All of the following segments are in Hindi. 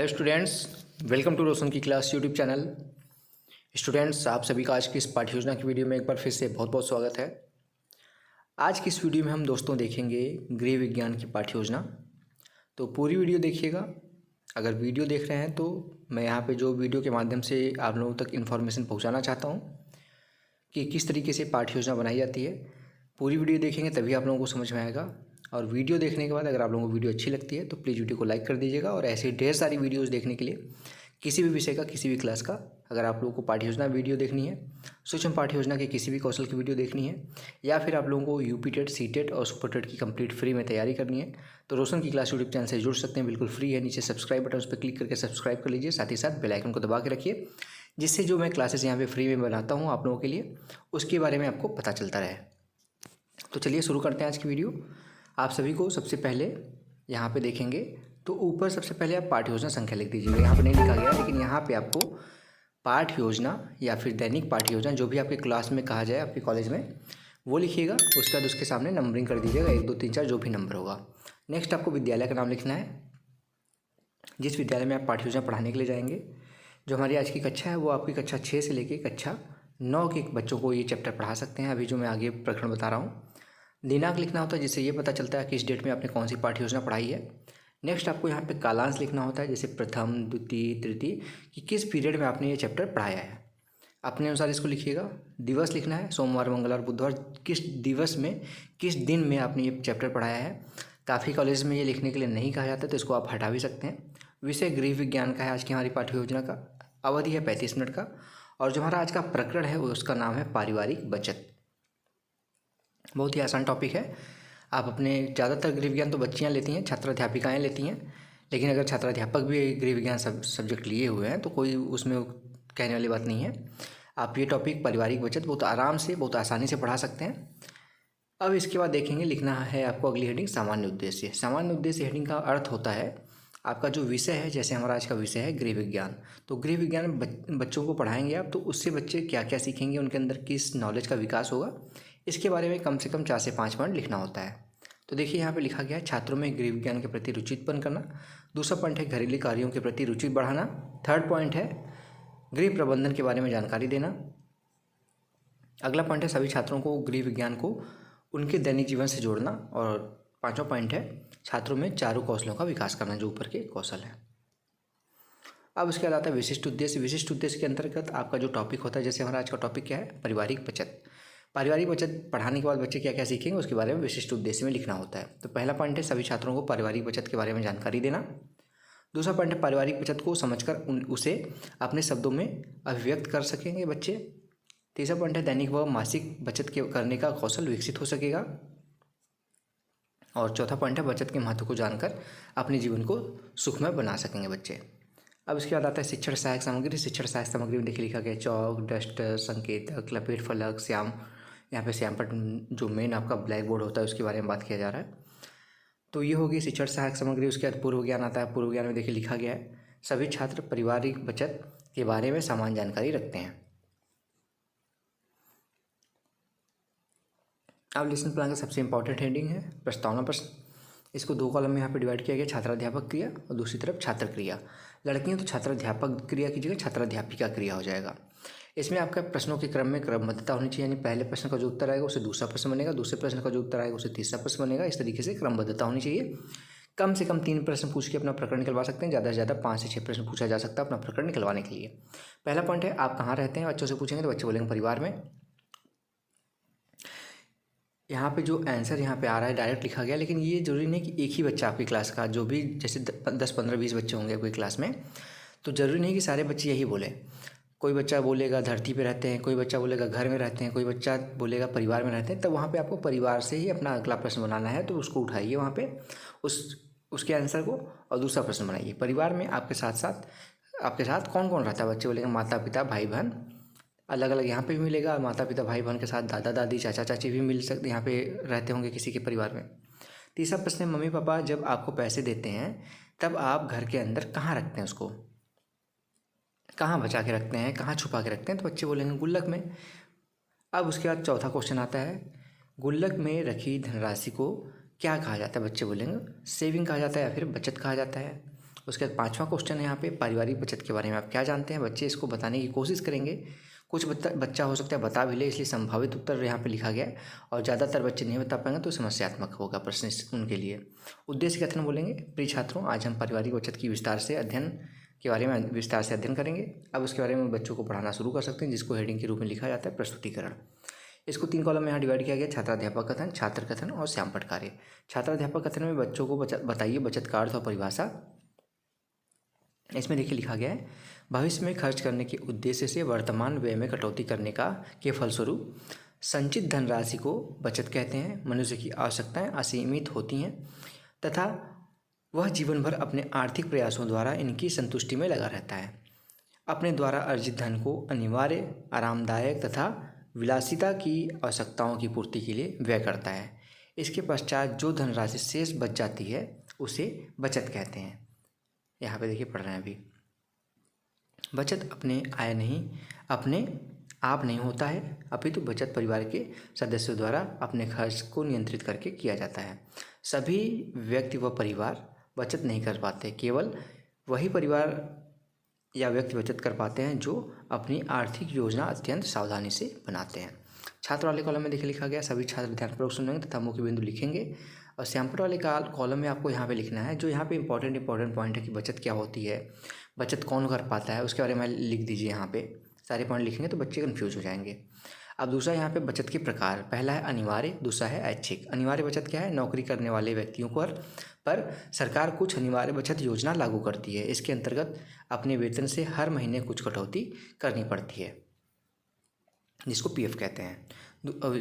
स्टूडेंट्स, वेलकम टू रोशन की क्लास यूट्यूब चैनल। स्टूडेंट्स, आप सभी का आज की इस पाठ्य योजना की वीडियो में एक बार फिर से बहुत बहुत स्वागत है। आज की इस वीडियो में हम दोस्तों देखेंगे गृह विज्ञान की पाठ्य योजना। तो पूरी वीडियो देखिएगा। अगर वीडियो देख रहे हैं तो मैं यहाँ पे जो वीडियो के माध्यम से आप लोगों तक इन्फॉर्मेशन पहुँचाना चाहता हूँ कि किस तरीके से पाठ्य योजना बनाई जाती है। पूरी वीडियो देखेंगे तभी आप लोगों को समझ में आएगा। और वीडियो देखने के बाद अगर आप लोगों को वीडियो अच्छी लगती है तो प्लीज़ वीडियो को लाइक कर दीजिएगा। और ऐसे ढेर सारी वीडियोस देखने के लिए किसी भी विषय का, किसी भी क्लास का, अगर आप लोगों को पाठ्य योजना वीडियो देखनी है, सूक्ष्म पाठ्य योजना के किसी भी कौशल की वीडियो देखनी है, या फिर आप लोगों को यूपी टेट, सी टेट और सुपर टेट की कंप्लीट फ्री में तैयारी करनी है, तो रोशन की क्लास यूट्यूब चैनल से जुड़ सकते हैं। बिल्कुल फ्री है। नीचे सब्सक्राइब बटन, उस पर क्लिक करके सब्सक्राइब कर लीजिए। साथ ही साथ बेल आइकन को दबा के रखिए, जिससे जो मैं क्लासेस यहाँ पे फ्री में बनाता हूँ आप लोगों के लिए, उसके बारे में आपको पता चलता रहे। तो चलिए शुरू करते हैं आज की वीडियो। आप सभी को सबसे पहले यहाँ पे देखेंगे तो ऊपर सबसे पहले आप पाठ्य योजना संख्या लिख दीजिएगा। यहाँ पे नहीं लिखा गया, लेकिन यहाँ पे आपको पाठ्य योजना या फिर दैनिक पाठ्य योजना, जो भी आपके क्लास में कहा जाए, आपके कॉलेज में, वो लिखिएगा। उसके बाद उसके सामने नंबरिंग कर दीजिएगा, 1 2 3 4 जो भी नंबर होगा। नेक्स्ट आपको विद्यालय का नाम लिखना है, जिस विद्यालय में आप पाठ्य योजना पढ़ाने के लिए जाएंगे। जो हमारी आज की कक्षा है वो आपकी कक्षा 6 से लेकर कक्षा 9 के बच्चों को ये चैप्टर पढ़ा सकते हैं। अभी जो मैं आगे प्रकरण बता रहा हूँ, दिनांक लिखना होता है, जिससे ये पता चलता है कि इस डेट में आपने कौन सी पाठ्य योजना पढ़ाई है। नेक्स्ट आपको यहाँ पे कालांश लिखना होता है, जैसे प्रथम, द्वितीय, तृतीय, कि किस पीरियड में आपने ये चैप्टर पढ़ाया है। अपने अनुसार इसको लिखिएगा। दिवस लिखना है, सोमवार, मंगलवार, बुधवार, किस दिवस में, किस दिन में आपने ये चैप्टर पढ़ाया है। काफ़ी कॉलेज में ये लिखने के लिए नहीं कहा जाता, तो इसको आप हटा भी सकते हैं। विषय गृह विज्ञान का है आज की हमारी पाठ्य योजना का। अवधि है 35 मिनट का। और जो हमारा आज का प्रकरण है वो उसका नाम है पारिवारिक बचत। बहुत ही आसान टॉपिक है। आप अपने ज़्यादातर गृह विज्ञान तो बच्चियाँ लेती हैं, छात्र अध्यापिकाएँ लेती हैं, लेकिन अगर छात्र अध्यापक भी गृह विज्ञान सब्जेक्ट लिए हुए हैं तो कोई उसमें कहने वाली बात नहीं है। आप ये टॉपिक पारिवारिक बचत बहुत आराम से, बहुत आसानी से पढ़ा सकते हैं। अब इसके बाद देखेंगे, लिखना है आपको अगली हेडिंग सामान्य उद्देश्य। सामान्य उद्देश्य हेडिंग का अर्थ होता है आपका जो विषय है। जैसे हमारा आज का विषय है गृह विज्ञान, तो गृह विज्ञान में बच्चों को पढ़ाएंगे आप, तो उससे बच्चे क्या क्या सीखेंगे, उनके अंदर किस नॉलेज का विकास होगा, इसके बारे में कम से कम 4 से 5 पॉइंट लिखना होता है। तो देखिए यहाँ पे लिखा गया है, छात्रों में गृह विज्ञान के प्रति रुचि उत्पन्न करना। दूसरा पॉइंट है घरेलू कार्यों के प्रति रुचि बढ़ाना। थर्ड पॉइंट है गृह प्रबंधन के बारे में जानकारी देना। अगला पॉइंट है सभी छात्रों को गृह विज्ञान को उनके दैनिक जीवन से जोड़ना। और पाँचवा पॉइंट है छात्रों में चारों कौशलों का विकास करना, जो ऊपर के कौशल है। अब उसके बाद आता है विशिष्ट उद्देश्य। विशिष्ट उद्देश्य के अंतर्गत आपका जो टॉपिक होता है, जैसे हमारा आज का टॉपिक क्या है, पारिवारिक बचत। पारिवारिक बचत पढ़ाने के बाद बच्चे क्या क्या सीखेंगे उसके बारे में विशिष्ट उद्देश्य में लिखना होता है। तो पहला पॉइंट है सभी छात्रों को पारिवारिक बचत के बारे में जानकारी देना। दूसरा पॉइंट है पारिवारिक बचत को समझकर उसे अपने शब्दों में अभिव्यक्त कर सकेंगे बच्चे। तीसरा पॉइंट है दैनिक व मासिक बचत करने का कौशल विकसित हो सकेगा। और चौथा पॉइंट है बचत के महत्व को जानकर अपने जीवन को सुखमय बना सकेंगे बच्चे। अब इसके बाद आता है शिक्षण सहायक सामग्री। शिक्षण सहायक सामग्री में देखिए लिखा गया चौक, डस्टर, संकेतक, लपेट फलक, श्याम। यहाँ पे श्याम पर जो मेन आपका ब्लैक बोर्ड होता है उसके बारे में बात किया जा रहा है। तो ये होगी शिक्षण सहायक सामग्री। उसके बाद पूर्व ज्ञान आता है। पूर्व ज्ञान में देखिए लिखा गया है सभी छात्र पारिवारिक बचत के बारे में समान जानकारी रखते हैं। अब लेसन प्लान का सबसे इंपॉर्टेंट हेडिंग है प्रस्तावना प्रश्न। इसको 2 कॉलम में यहाँ पे डिवाइड किया गया, छात्राध्यापक क्रिया और दूसरी तरफ छात्र क्रिया। लड़कियाँ तो छात्राध्यापक क्रिया की जगह छात्राध्यापिका क्रिया हो जाएगा। इसमें आपका प्रश्नों के क्रम में क्रमबद्धता होनी चाहिए, यानी पहले प्रश्न का जो उत्तर आएगा उसे दूसरा प्रश्न बनेगा, दूसरे प्रश्न का जो उत्तर आएगा उसे तीसरा प्रश्न बनेगा। इस तरीके से क्रमबद्धता होनी चाहिए। कम से कम 3 प्रश्न पूछ के अपना प्रकरण निकलवा सकते हैं, ज़्यादा से ज़्यादा 5 से 6 प्रश्न पूछा जा सकता है अपना प्रकरण निकलवाने के लिए। पहला पॉइंट है आप कहाँ रहते हैं, बच्चों से पूछेंगे तो बच्चे बोलेंगे परिवार में। यहाँ पे जो आंसर यहाँ पे आ रहा है डायरेक्ट लिखा गया, लेकिन ये जरूरी नहीं कि एक ही बच्चा आपकी क्लास का, जो भी जैसे 10 15 20 बच्चे होंगे कोई क्लास में, तो ज़रूरी नहीं कि सारे बच्चे यही बोले। कोई बच्चा बोलेगा धरती पे रहते हैं, कोई बच्चा बोलेगा घर में रहते हैं, कोई बच्चा बोलेगा परिवार में रहते हैं। तब वहाँ पे आपको परिवार से ही अपना अगला प्रश्न बनाना है, तो उसको उठाइए वहाँ पे उसके आंसर को, और दूसरा प्रश्न बनाइए। परिवार में आपके साथ कौन कौन रहता है, बच्चे बोलेंगे माता पिता भाई बहन। अलग अलग यहाँ पे भी मिलेगा, माता पिता भाई बहन के साथ दादा दादी चाचा चाची भी मिल सकते, यहाँ पे रहते होंगे किसी के परिवार में। तीसरा प्रश्न है मम्मी पापा जब आपको पैसे देते हैं तब आप घर के अंदर कहाँ रखते हैं, उसको कहाँ बचा के रखते हैं, कहाँ छुपा के रखते हैं, तो बच्चे बोलेंगे गुल्लक में। अब उसके बाद चौथा क्वेश्चन आता है गुल्लक में रखी धनराशि को क्या कहा जाता है, बच्चे बोलेंगे सेविंग कहा जाता है या फिर बचत कहा जाता है। उसके बाद 5वां क्वेश्चन है यहाँ पे पारिवारिक बचत के बारे में आप क्या जानते हैं। बच्चे इसको बताने की कोशिश करेंगे। कुछ बच्चा हो सकता है बता भी ले, इसलिए संभावित उत्तर यहाँ पे लिखा गया है, और ज़्यादातर बच्चे नहीं बता पाएंगे तो समस्यात्मक होगा प्रश्न उनके लिए। उद्देश्य कथन बोलेंगे। प्रिय छात्रों, आज हम पारिवारिक बचत की विस्तार से अध्ययन के बारे में विस्तार से अध्ययन करेंगे। अब उसके बारे में बच्चों को पढ़ाना शुरू कर सकते हैं, जिसको हेडिंग के रूप में लिखा जाता है प्रस्तुतिकरण। इसको 3 कॉलम में यहाँ डिवाइड किया गया, छात्राध्यापक कथन, छात्र कथन और श्यामपट्ट कार्य। छात्राध्यापक कथन में बच्चों को बताइए बचत का अर्थ और परिभाषा। इसमें देखिए लिखा गया है, भविष्य में खर्च करने के उद्देश्य से वर्तमान व्यय में कटौती करने के फलस्वरूप संचित धनराशि को बचत कहते हैं। मनुष्य की आवश्यकताएं असीमित होती हैं तथा वह जीवन भर अपने आर्थिक प्रयासों द्वारा इनकी संतुष्टि में लगा रहता है। अपने द्वारा अर्जित धन को अनिवार्य, आरामदायक तथा विलासिता की आवश्यकताओं की पूर्ति के लिए व्यय करता है। इसके पश्चात जो धनराशि शेष बच जाती है उसे बचत कहते हैं। यहाँ पे देखिए पढ़ रहे हैं अभी। बचत अपने आप नहीं होता है, अपितु बचत परिवार के सदस्यों द्वारा अपने खर्च को नियंत्रित करके किया जाता है। सभी व्यक्ति व परिवार बचत नहीं कर पाते, केवल वही परिवार या व्यक्ति बचत कर पाते हैं जो अपनी आर्थिक योजना अत्यंत सावधानी से बनाते हैं। छात्र वाले कॉलम में देखिए लिखा गया, सभी छात्र ध्यानपूर्वक सुनेंगे तथा मुख्य बिंदु लिखेंगे। और श्यामपट्ट वाले कॉलम में आपको यहाँ पे लिखना है, जो यहाँ पे इंपॉर्टेंट पॉइंट है कि बचत क्या होती है, बचत कौन कर पाता है, उसके बारे में लिख दीजिए। यहाँ पे सारे पॉइंट लिखेंगे तो बच्चे कन्फ्यूज हो जाएंगे। अब दूसरा यहाँ पे बचत के प्रकार, पहला है अनिवार्य, दूसरा है ऐच्छिक। अनिवार्य बचत क्या है, नौकरी करने वाले व्यक्तियों पर सरकार कुछ अनिवार्य बचत योजना लागू करती है। इसके अंतर्गत अपने वेतन से हर महीने कुछ कटौती करनी पड़ती है, जिसको पीएफ कहते हैं।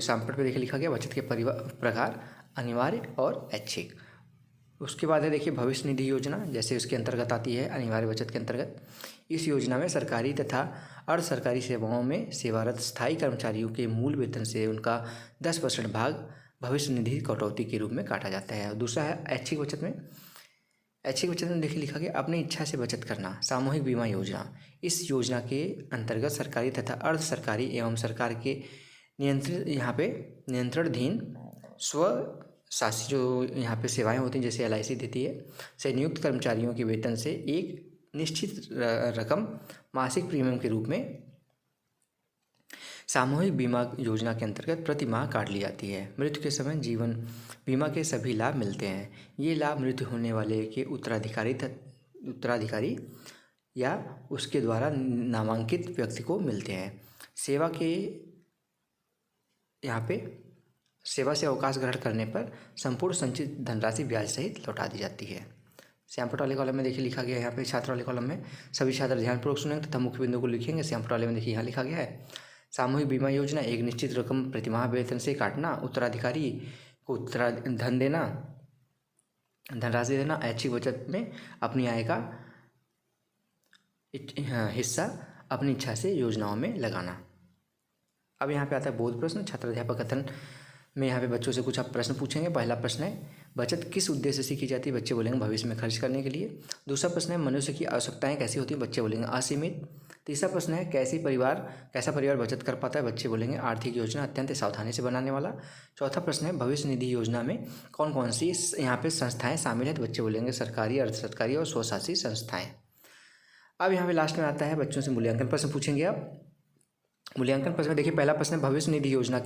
श्यामपट्ट पे देखिए लिखा गया बचत के प्रकार अनिवार्य और ऐच्छिक। उसके बाद है देखिए भविष्य निधि योजना, जैसे उसके अंतर्गत आती है अनिवार्य बचत के अंतर्गत। इस योजना में सरकारी तथा अर्ध सरकारी सेवाओं में सेवारत स्थायी कर्मचारियों के मूल वेतन से उनका 10% भाग भविष्य निधि कटौती के रूप में काटा जाता है। और दूसरा है ऐच्छिक बचत में। ऐच्छिक बचत में देखिए लिखा गया अपनी इच्छा से बचत करना, सामूहिक बीमा योजना। इस योजना के अंतर्गत सरकारी तथा अर्ध सरकारी एवं सरकार के नियंत्रणाधीन स्व शासी जो यहाँ पे सेवाएं होती हैं, जैसे LIC देती है, से नियुक्त कर्मचारियों के वेतन से एक निश्चित रकम मासिक प्रीमियम के रूप में सामूहिक बीमा योजना के अंतर्गत प्रति माह काट ली जाती है। मृत्यु के समय जीवन बीमा के सभी लाभ मिलते हैं। ये लाभ मृत्यु होने वाले के उत्तराधिकारी या उसके द्वारा नामांकित व्यक्ति को मिलते हैं। सेवा से अवकाश ग्रहण करने पर संपूर्ण संचित धनराशि ब्याज सहित लौटा दी जाती है। श्यामपट्ट वाले कॉलम में देखिए लिखा गया है, यहाँ पे छात्र वाले कॉलम में सभी छात्र ध्यानपूर्वक सुनेंगे तथा मुख्य बिंदु को लिखेंगे। श्यामपट्ट वाले में देखिए यहाँ लिखा गया है सामूहिक बीमा योजना, एक निश्चित रकम प्रतिमाह वेतन से काटना, उत्तराधिकारी को धनराशि देना, ऐच्छिक बचत में अपनी आय का हिस्सा अपनी इच्छा से योजनाओं में लगाना। अब यहाँ पे आता है बोध प्रश्न। छात्राध्यापक कथन में यहाँ पे बच्चों से कुछ आप प्रश्न पूछेंगे। पहला प्रश्न है बचत किस उद्देश्य से की जाती है, बच्चे बोलेंगे भविष्य में खर्च करने के लिए। दूसरा प्रश्न है मनुष्य की आवश्यकताएं कैसी होती हैं, बच्चे बोलेंगे असीमित। तीसरा प्रश्न है कैसा परिवार बचत कर पाता है, बच्चे बोलेंगे आर्थिक योजना अत्यंत सावधानी से बनाने वाला। चौथा प्रश्न है भविष्य निधि योजना में कौन कौन सी यहाँ पे संस्थाएं शामिल हैं, तो बच्चे बोलेंगे सरकारी, अर्ध सरकारी और स्वशासी संस्थाएं। अब यहाँ पे लास्ट में आता है बच्चों से मूल्यांकन प्रश्न पूछेंगे आप। मूल्यांकन प्रश्न में देखिए पहला प्रश्न है भविष्य निधि योजना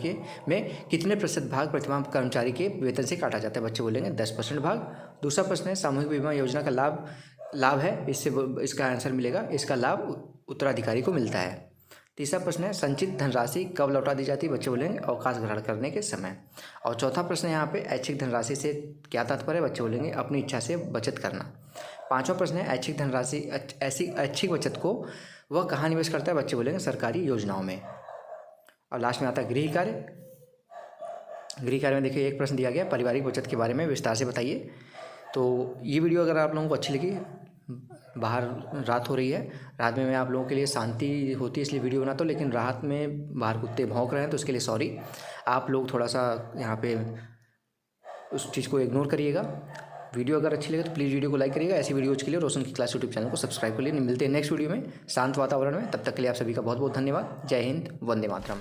में कितने प्रतिशत भाग प्रतिमाह कर्मचारी के वेतन से काटा जाता है, बच्चे बोलेंगे 10% भाग। दूसरा प्रश्न है सामूहिक बीमा योजना का लाभ है, इसका आंसर मिलेगा, इसका लाभ उत्तराधिकारी को मिलता है। तीसरा प्रश्न है संचित धनराशि कब लौटा दी जाती है, बच्चे बोलेंगे अवकाश ग्रहण करने के समय। और चौथा प्रश्न है यहाँ पे ऐच्छिक धनराशि से क्या तात्पर्य है, बच्चे बोलेंगे अपनी इच्छा से बचत करना। पांचवा प्रश्न है ऐच्छिक बचत को वह कहाँ निवेश करता है, बच्चे बोलेंगे सरकारी योजनाओं में। और लास्ट में आता है गृह कार्य। गृह कार्य में देखिए एक प्रश्न दिया गया पारिवारिक बचत के बारे में विस्तार से बताइए। तो ये वीडियो अगर आप लोगों को अच्छी लगी, बाहर रात हो रही है, रात में मैं आप लोगों के लिए शांति होती है इसलिए वीडियो बनाता हूँ, लेकिन रात में बाहर कुत्ते भौंक रहे हैं तो उसके लिए सॉरी। आप लोग थोड़ा सा यहाँ पे उस चीज़ को इग्नोर करिएगा। वीडियो अगर अच्छी लगे तो प्लीज़ वीडियो को लाइक करिएगा। ऐसी वीडियोज़ के लिए रोशन की क्लास यूट्यूब चैनल को सब्सक्राइब कर लिए। मिलते हैं नेक्स्ट वीडियो में शांत वातावरण में, तब तक के लिए आप सभी का बहुत बहुत धन्यवाद। जय हिंद, वंदे मातरम।